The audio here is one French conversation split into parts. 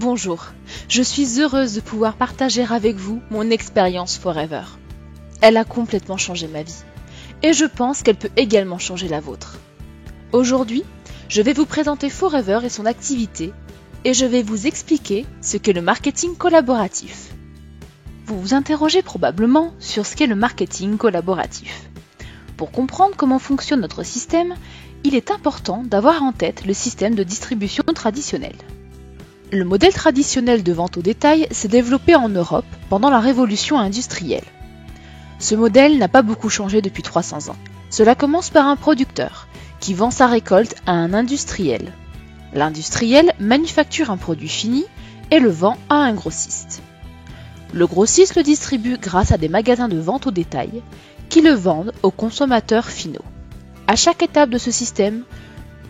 Bonjour, je suis heureuse de pouvoir partager avec vous mon expérience Forever. Elle a complètement changé ma vie et je pense qu'elle peut également changer la vôtre. Aujourd'hui, je vais vous présenter Forever et son activité et je vais vous expliquer ce qu'est le marketing collaboratif. Vous vous interrogez probablement sur ce qu'est le marketing collaboratif. Pour comprendre comment fonctionne notre système, il est important d'avoir en tête le système de distribution traditionnel. Le modèle traditionnel de vente au détail s'est développé en Europe pendant la révolution industrielle. Ce modèle n'a pas beaucoup changé depuis 300 ans. Cela commence par un producteur qui vend sa récolte à un industriel. L'industriel manufacture un produit fini et le vend à un grossiste. Le grossiste le distribue grâce à des magasins de vente au détail qui le vendent aux consommateurs finaux. À chaque étape de ce système,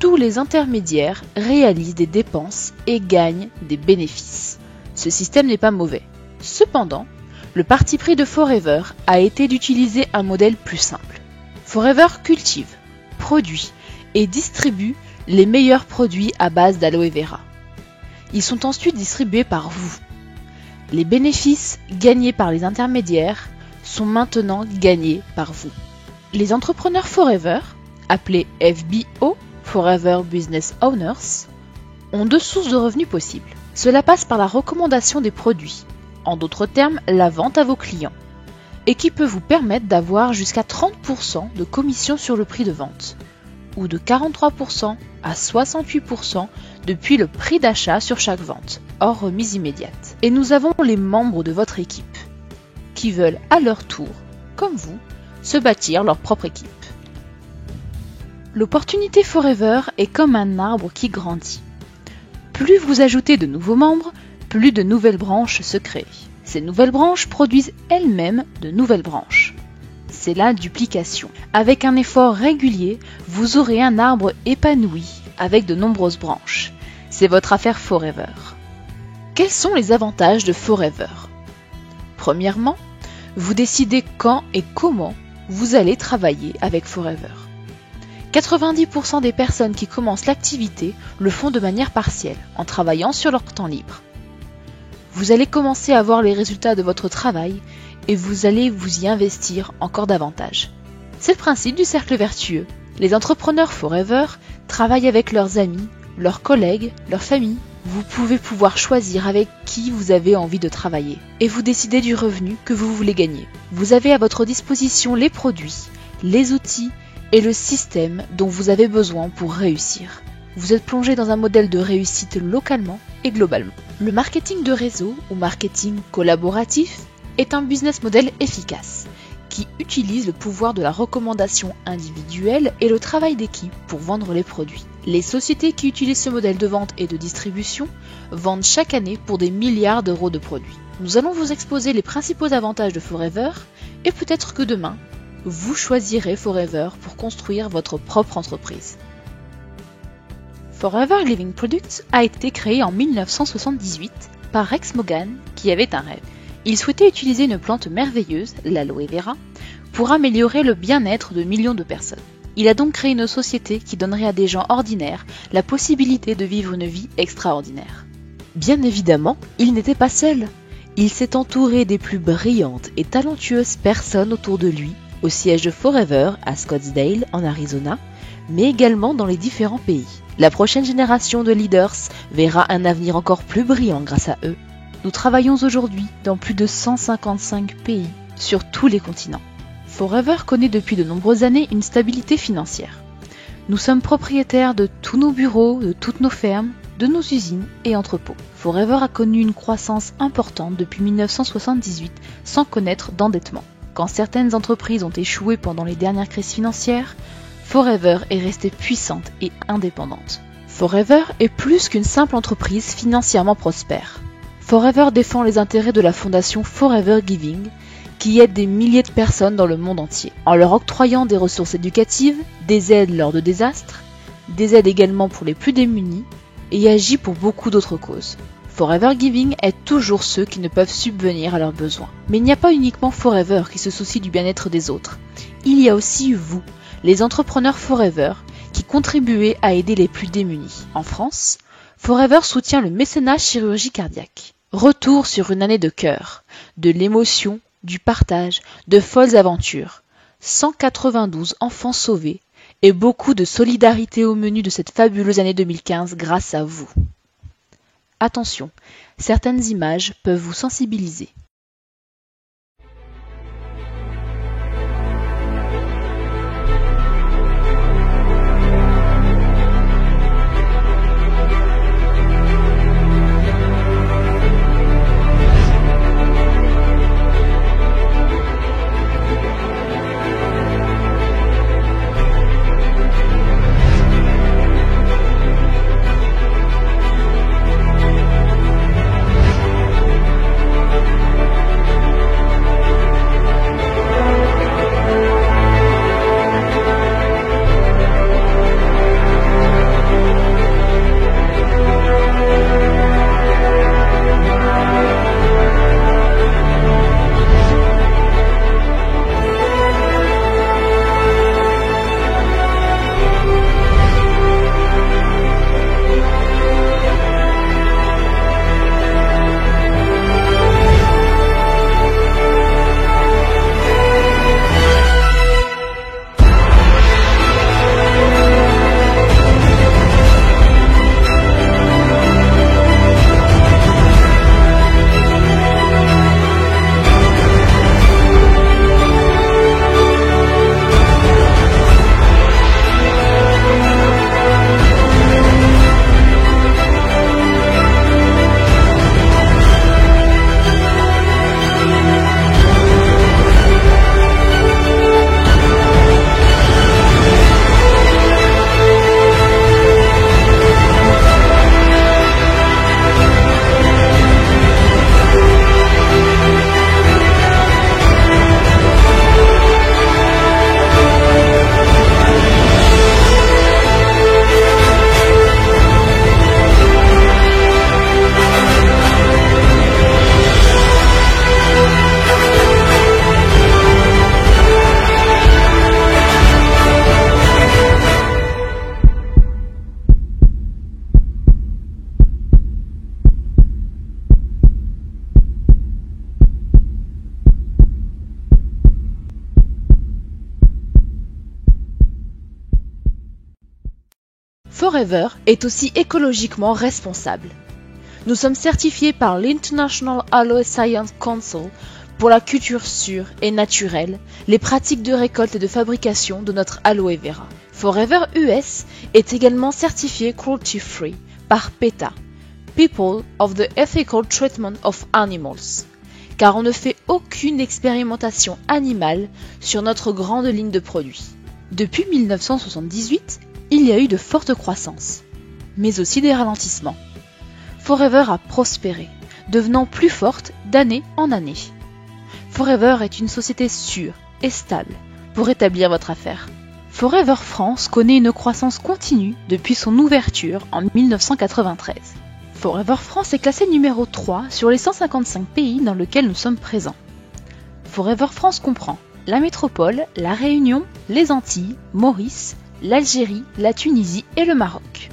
tous les intermédiaires réalisent des dépenses et gagnent des bénéfices. Ce système n'est pas mauvais. Cependant, le parti pris de Forever a été d'utiliser un modèle plus simple. Forever cultive, produit et distribue les meilleurs produits à base d'aloe vera. Ils sont ensuite distribués par vous. Les bénéfices gagnés par les intermédiaires sont maintenant gagnés par vous. Les entrepreneurs Forever, appelés FBO, Forever Business Owners, ont deux sources de revenus possibles. Cela passe par la recommandation des produits, en d'autres termes la vente à vos clients, et qui peut vous permettre d'avoir jusqu'à 30% de commission sur le prix de vente, ou de 43% à 68% depuis le prix d'achat sur chaque vente, hors remise immédiate. Et nous avons les membres de votre équipe, qui veulent à leur tour, comme vous, se bâtir leur propre équipe. L'opportunité Forever est comme un arbre qui grandit. Plus vous ajoutez de nouveaux membres, plus de nouvelles branches se créent. Ces nouvelles branches produisent elles-mêmes de nouvelles branches. C'est la duplication. Avec un effort régulier, vous aurez un arbre épanoui avec de nombreuses branches. C'est votre affaire Forever. Quels sont les avantages de Forever ? Premièrement, vous décidez quand et comment vous allez travailler avec Forever. 90% des personnes qui commencent l'activité le font de manière partielle, en travaillant sur leur temps libre. Vous allez commencer à voir les résultats de votre travail et vous allez vous y investir encore davantage. C'est le principe du cercle vertueux. Les entrepreneurs Forever travaillent avec leurs amis, leurs collègues, leur famille. Vous pouvez pouvoir choisir avec qui vous avez envie de travailler et vous décidez du revenu que vous voulez gagner. Vous avez à votre disposition les produits, les outils et le système dont vous avez besoin pour réussir. Vous êtes plongé dans un modèle de réussite localement et globalement. Le marketing de réseau ou marketing collaboratif est un business model efficace qui utilise le pouvoir de la recommandation individuelle et le travail d'équipe pour vendre les produits. Les sociétés qui utilisent ce modèle de vente et de distribution vendent chaque année pour des milliards d'euros de produits. Nous allons vous exposer les principaux avantages de Forever et peut-être que demain, vous choisirez Forever pour construire votre propre entreprise. Forever Living Products a été créé en 1978 par Rex Morgan qui avait un rêve. Il souhaitait utiliser une plante merveilleuse, l'aloe vera, pour améliorer le bien-être de millions de personnes. Il a donc créé une société qui donnerait à des gens ordinaires la possibilité de vivre une vie extraordinaire. Bien évidemment, il n'était pas seul. Il s'est entouré des plus brillantes et talentueuses personnes autour de lui, au siège de Forever à Scottsdale en Arizona, mais également dans les différents pays. La prochaine génération de leaders verra un avenir encore plus brillant grâce à eux. Nous travaillons aujourd'hui dans plus de 155 pays sur tous les continents. Forever connaît depuis de nombreuses années une stabilité financière. Nous sommes propriétaires de tous nos bureaux, de toutes nos fermes, de nos usines et entrepôts. Forever a connu une croissance importante depuis 1978 sans connaître d'endettement. Quand certaines entreprises ont échoué pendant les dernières crises financières, Forever est restée puissante et indépendante. Forever est plus qu'une simple entreprise financièrement prospère. Forever défend les intérêts de la fondation Forever Giving, qui aide des milliers de personnes dans le monde entier, en leur octroyant des ressources éducatives, des aides lors de désastres, des aides également pour les plus démunis, et agit pour beaucoup d'autres causes. Forever Giving aide toujours ceux qui ne peuvent subvenir à leurs besoins. Mais il n'y a pas uniquement Forever qui se soucie du bien-être des autres. Il y a aussi vous, les entrepreneurs Forever, qui contribuez à aider les plus démunis. En France, Forever soutient le mécénat chirurgie cardiaque. Retour sur une année de cœur, de l'émotion, du partage, de folles aventures. 192 enfants sauvés et beaucoup de solidarité au menu de cette fabuleuse année 2015 grâce à vous. Attention, certaines images peuvent vous sensibiliser. Forever est aussi écologiquement responsable. Nous sommes certifiés par l'International Aloe Science Council pour la culture sûre et naturelle, les pratiques de récolte et de fabrication de notre aloe vera. Forever US est également certifié cruelty free par PETA, People of the Ethical Treatment of Animals, car on ne fait aucune expérimentation animale sur notre grande ligne de produits. Depuis 1978, il y a eu de fortes croissances, mais aussi des ralentissements. Forever a prospéré, devenant plus forte d'année en année. Forever est une société sûre et stable pour établir votre affaire. Forever France connaît une croissance continue depuis son ouverture en 1993. Forever France est classé numéro 3 sur les 155 pays dans lesquels nous sommes présents. Forever France comprend la métropole, la Réunion, les Antilles, Maurice, l'Algérie, la Tunisie et le Maroc.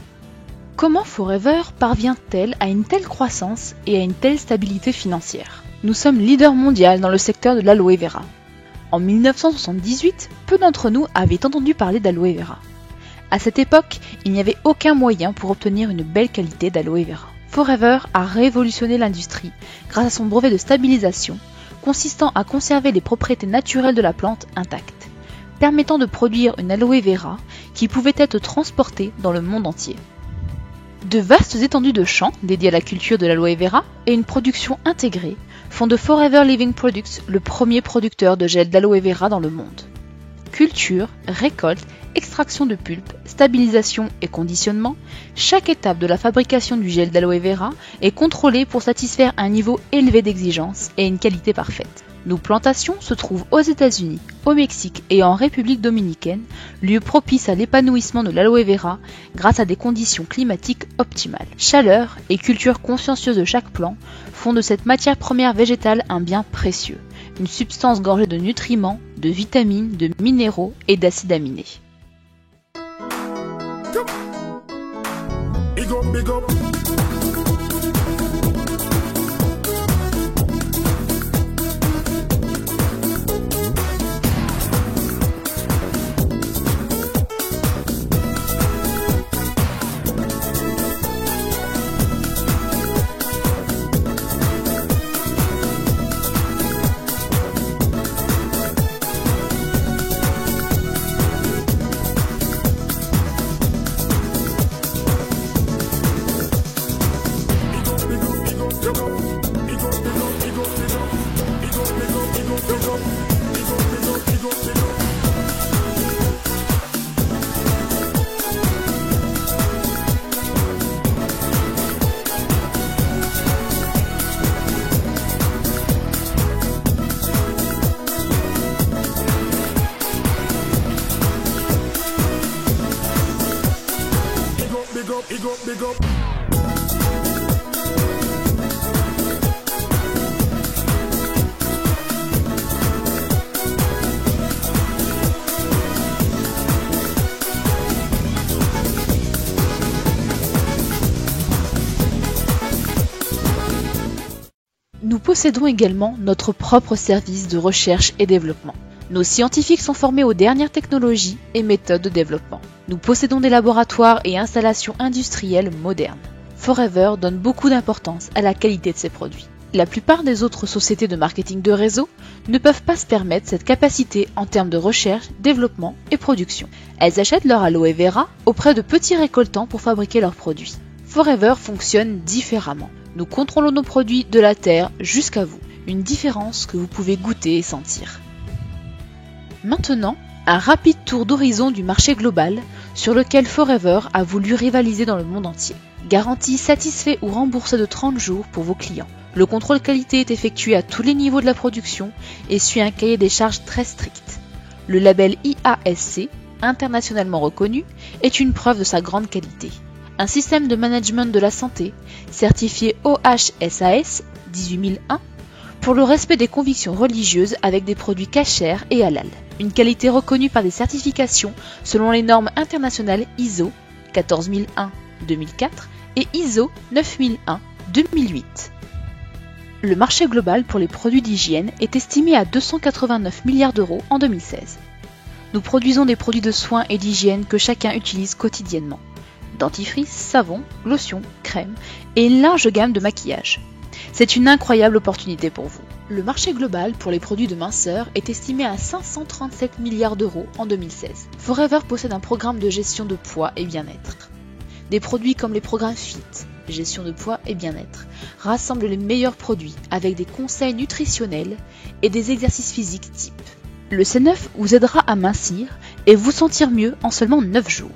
Comment Forever parvient-elle à une telle croissance et à une telle stabilité financière? Nous sommes leader mondial dans le secteur de l'aloe vera. En 1978, peu d'entre nous avaient entendu parler d'aloe vera. À cette époque, il n'y avait aucun moyen pour obtenir une belle qualité d'aloe vera. Forever a révolutionné l'industrie grâce à son brevet de stabilisation, consistant à conserver les propriétés naturelles de la plante intactes, permettant de produire une aloe vera qui pouvait être transportée dans le monde entier. De vastes étendues de champs dédiés à la culture de l'aloe vera et une production intégrée font de Forever Living Products le premier producteur de gel d'aloe vera dans le monde. Culture, récolte, extraction de pulpe, stabilisation et conditionnement, chaque étape de la fabrication du gel d'aloe vera est contrôlée pour satisfaire un niveau élevé d'exigence et une qualité parfaite. Nos plantations se trouvent aux États-Unis, au Mexique et en République dominicaine, lieu propice à l'épanouissement de l'aloe vera grâce à des conditions climatiques optimales. Chaleur et culture consciencieuse de chaque plant font de cette matière première végétale un bien précieux, une substance gorgée de nutriments, de vitamines, de minéraux et d'acides aminés. Big up. Nous possédons également notre propre service de recherche et développement. Nos scientifiques sont formés aux dernières technologies et méthodes de développement. Nous possédons des laboratoires et installations industrielles modernes. Forever donne beaucoup d'importance à la qualité de ses produits. La plupart des autres sociétés de marketing de réseau ne peuvent pas se permettre cette capacité en termes de recherche, développement et production. Elles achètent leur aloe vera auprès de petits récoltants pour fabriquer leurs produits. Forever fonctionne différemment. Nous contrôlons nos produits de la terre jusqu'à vous. Une différence que vous pouvez goûter et sentir. Maintenant, un rapide tour d'horizon du marché global sur lequel Forever a voulu rivaliser dans le monde entier. Garantie satisfait ou remboursée de 30 jours pour vos clients. Le contrôle qualité est effectué à tous les niveaux de la production et suit un cahier des charges très strict. Le label IASC, internationalement reconnu, est une preuve de sa grande qualité. Un système de management de la santé, certifié OHSAS 18001, pour le respect des convictions religieuses avec des produits cachers et halal. Une qualité reconnue par des certifications selon les normes internationales ISO 14001-2004 et ISO 9001-2008. Le marché global pour les produits d'hygiène est estimé à 289 milliards d'euros en 2016. Nous produisons des produits de soins et d'hygiène que chacun utilise quotidiennement. Dentifrice, savon, lotion, crème et une large gamme de maquillage. C'est une incroyable opportunité pour vous. Le marché global pour les produits de minceur est estimé à 537 milliards d'euros en 2016. Forever possède un programme de gestion de poids et bien-être. Des produits comme les programmes FIT, gestion de poids et bien-être, rassemblent les meilleurs produits avec des conseils nutritionnels et des exercices physiques type. Le C9 vous aidera à mincir et vous sentir mieux en seulement 9 jours.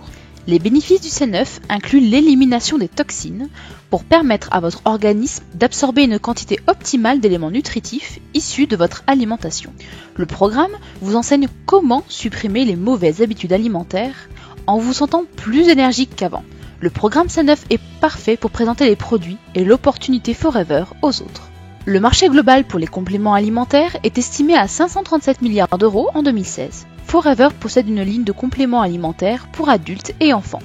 Les bénéfices du C9 incluent l'élimination des toxines pour permettre à votre organisme d'absorber une quantité optimale d'éléments nutritifs issus de votre alimentation. Le programme vous enseigne comment supprimer les mauvaises habitudes alimentaires en vous sentant plus énergique qu'avant. Le programme C9 est parfait pour présenter les produits et l'opportunité Forever aux autres. Le marché global pour les compléments alimentaires est estimé à 537 milliards d'euros en 2016. Forever possède une ligne de compléments alimentaires pour adultes et enfants.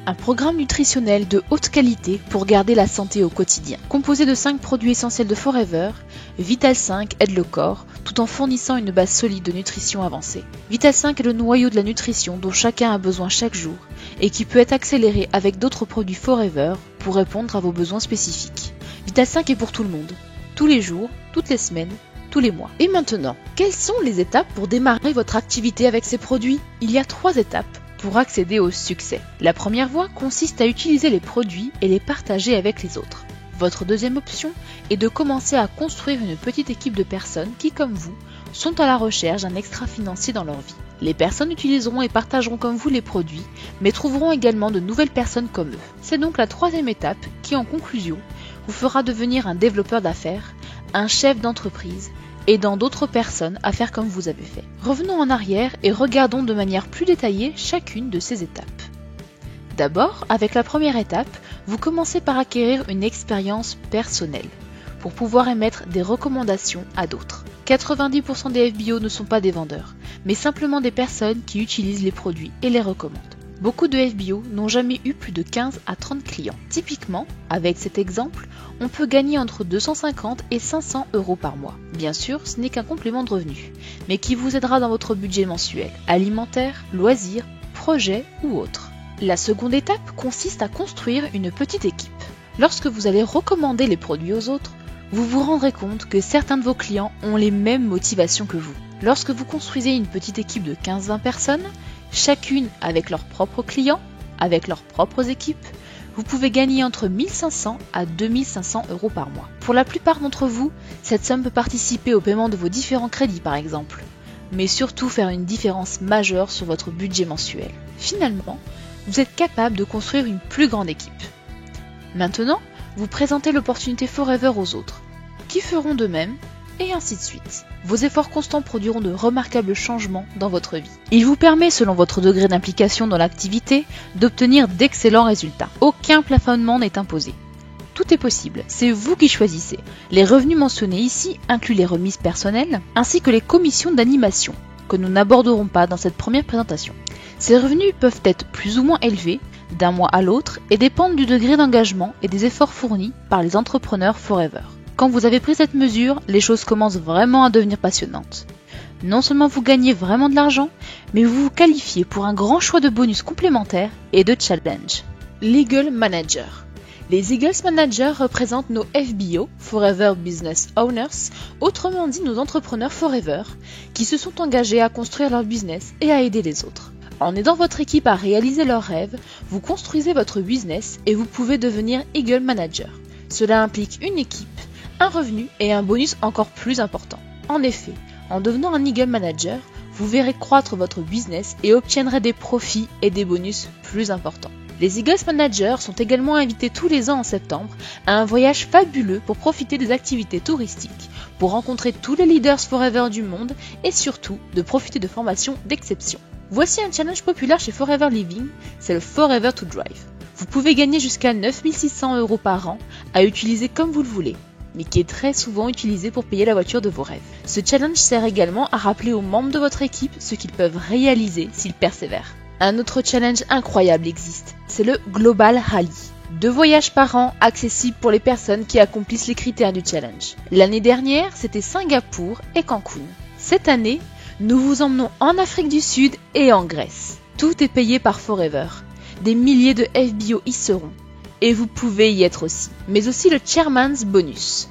Un programme nutritionnel de haute qualité pour garder la santé au quotidien. Composé de 5 produits essentiels de Forever, Vital 5 aide le corps tout en fournissant une base solide de nutrition avancée. Vital 5 est le noyau de la nutrition dont chacun a besoin chaque jour et qui peut être accéléré avec d'autres produits Forever pour répondre à vos besoins spécifiques. Vital 5 est pour tout le monde, tous les jours, toutes les semaines, tous les mois. Et maintenant, quelles sont les étapes pour démarrer votre activité avec ces produits ? Il y a 3 étapes pour accéder au succès. La première voie consiste à utiliser les produits et les partager avec les autres. Votre deuxième option est de commencer à construire une petite équipe de personnes qui, comme vous, sont à la recherche d'un extra financier dans leur vie. Les personnes utiliseront et partageront comme vous les produits, mais trouveront également de nouvelles personnes comme eux. C'est donc la troisième étape qui, en conclusion, vous fera devenir un développeur d'affaires, un chef d'entreprise, aidant d'autres personnes à faire comme vous avez fait. Revenons en arrière et regardons de manière plus détaillée chacune de ces étapes. D'abord, avec la première étape, vous commencez par acquérir une expérience personnelle pour pouvoir émettre des recommandations à d'autres. 90% des FBO ne sont pas des vendeurs, mais simplement des personnes qui utilisent les produits et les recommandent. Beaucoup de FBO n'ont jamais eu plus de 15 à 30 clients. Typiquement, avec cet exemple, on peut gagner entre 250 et 500 € par mois. Bien sûr, ce n'est qu'un complément de revenus, mais qui vous aidera dans votre budget mensuel, alimentaire, loisirs, projets ou autres. La seconde étape consiste à construire une petite équipe. Lorsque vous allez recommander les produits aux autres, vous vous rendrez compte que certains de vos clients ont les mêmes motivations que vous. Lorsque vous construisez une petite équipe de 15-20 personnes, chacune avec leurs propres clients, avec leurs propres équipes, vous pouvez gagner entre 1500 à 2500 € par mois. Pour la plupart d'entre vous, cette somme peut participer au paiement de vos différents crédits par exemple, mais surtout faire une différence majeure sur votre budget mensuel. Finalement, vous êtes capable de construire une plus grande équipe. Maintenant, vous présentez l'opportunité Forever aux autres, qui feront de même, et ainsi de suite. Vos efforts constants produiront de remarquables changements dans votre vie. Il vous permet, selon votre degré d'implication dans l'activité, d'obtenir d'excellents résultats. Aucun plafonnement n'est imposé. Tout est possible, c'est vous qui choisissez. Les revenus mentionnés ici incluent les remises personnelles, ainsi que les commissions d'animation, que nous n'aborderons pas dans cette première présentation. Ces revenus peuvent être plus ou moins élevés, d'un mois à l'autre, et dépendent du degré d'engagement et des efforts fournis par les entrepreneurs Forever. Quand vous avez pris cette mesure, les choses commencent vraiment à devenir passionnantes. Non seulement vous gagnez vraiment de l'argent, mais vous vous qualifiez pour un grand choix de bonus complémentaires et de challenges. L'Eagle Manager. Les Eagles Managers représentent nos FBO, Forever Business Owners, autrement dit nos entrepreneurs Forever, qui se sont engagés à construire leur business et à aider les autres. En aidant votre équipe à réaliser leurs rêves, vous construisez votre business et vous pouvez devenir Eagle Manager. Cela implique une équipe, un revenu et un bonus encore plus important. En effet, en devenant un Eagle Manager, vous verrez croître votre business et obtiendrez des profits et des bonus plus importants. Les Eagles Managers sont également invités tous les ans en septembre à un voyage fabuleux pour profiter des activités touristiques, pour rencontrer tous les leaders Forever du monde et surtout de profiter de formations d'exception. Voici un challenge populaire chez Forever Living, c'est le Forever to Drive. Vous pouvez gagner jusqu'à 9600 € par an à utiliser comme vous le voulez, mais qui est très souvent utilisé pour payer la voiture de vos rêves. Ce challenge sert également à rappeler aux membres de votre équipe ce qu'ils peuvent réaliser s'ils persévèrent. Un autre challenge incroyable existe, c'est le Global Rally. 2 voyages par an accessibles pour les personnes qui accomplissent les critères du challenge. L'année dernière, c'était Singapour et Cancun. Cette année, nous vous emmenons en Afrique du Sud et en Grèce. Tout est payé par Forever. Des milliers de FBO y seront. Et vous pouvez y être aussi. Mais aussi le Chairman's Bonus,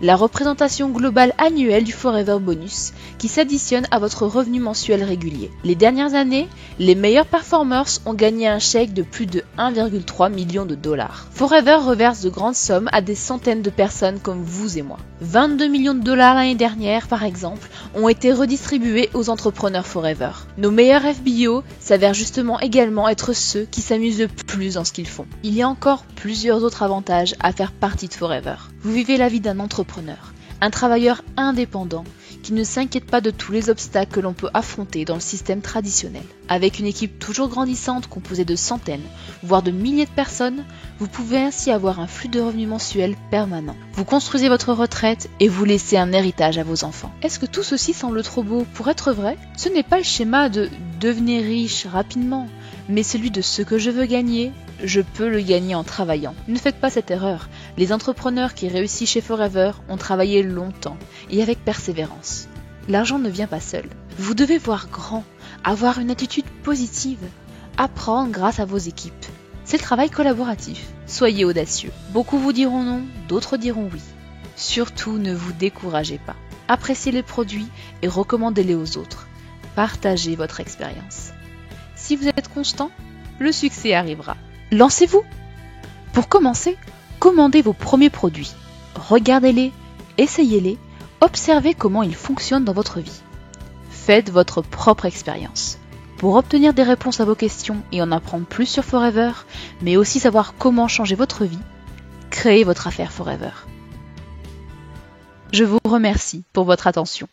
la représentation globale annuelle du Forever Bonus qui s'additionne à votre revenu mensuel régulier. Les dernières années, les meilleurs performers ont gagné un chèque de plus de 1,3 million de $. Forever reverse de grandes sommes à des centaines de personnes comme vous et moi. 22 millions de $ l'année dernière, par exemple, ont été redistribués aux entrepreneurs Forever. Nos meilleurs FBO s'avèrent justement également être ceux qui s'amusent le plus dans ce qu'ils font. Il y a encore plusieurs autres avantages à faire partie de Forever. Vous vivez la vie d'un entrepreneur, un travailleur indépendant qui ne s'inquiète pas de tous les obstacles que l'on peut affronter dans le système traditionnel. Avec une équipe toujours grandissante composée de centaines, voire de milliers de personnes, vous pouvez ainsi avoir un flux de revenus mensuels permanent. Vous construisez votre retraite et vous laissez un héritage à vos enfants. Est-ce que tout ceci semble trop beau pour être vrai? Ce n'est pas le schéma de devenir riche rapidement, mais celui de ce que je veux gagner, je peux le gagner en travaillant. Ne faites pas cette erreur. Les entrepreneurs qui réussissent chez Forever ont travaillé longtemps et avec persévérance. L'argent ne vient pas seul. Vous devez voir grand, avoir une attitude positive, apprendre grâce à vos équipes. C'est le travail collaboratif. Soyez audacieux. Beaucoup vous diront non, d'autres diront oui. Surtout, ne vous découragez pas. Appréciez les produits et recommandez-les aux autres. Partagez votre expérience. Si vous êtes constant, le succès arrivera. Lancez-vous! Pour commencer, commandez vos premiers produits. Regardez-les, essayez-les, observez comment ils fonctionnent dans votre vie. Faites votre propre expérience. Pour obtenir des réponses à vos questions et en apprendre plus sur Forever, mais aussi savoir comment changer votre vie, créez votre affaire Forever. Je vous remercie pour votre attention.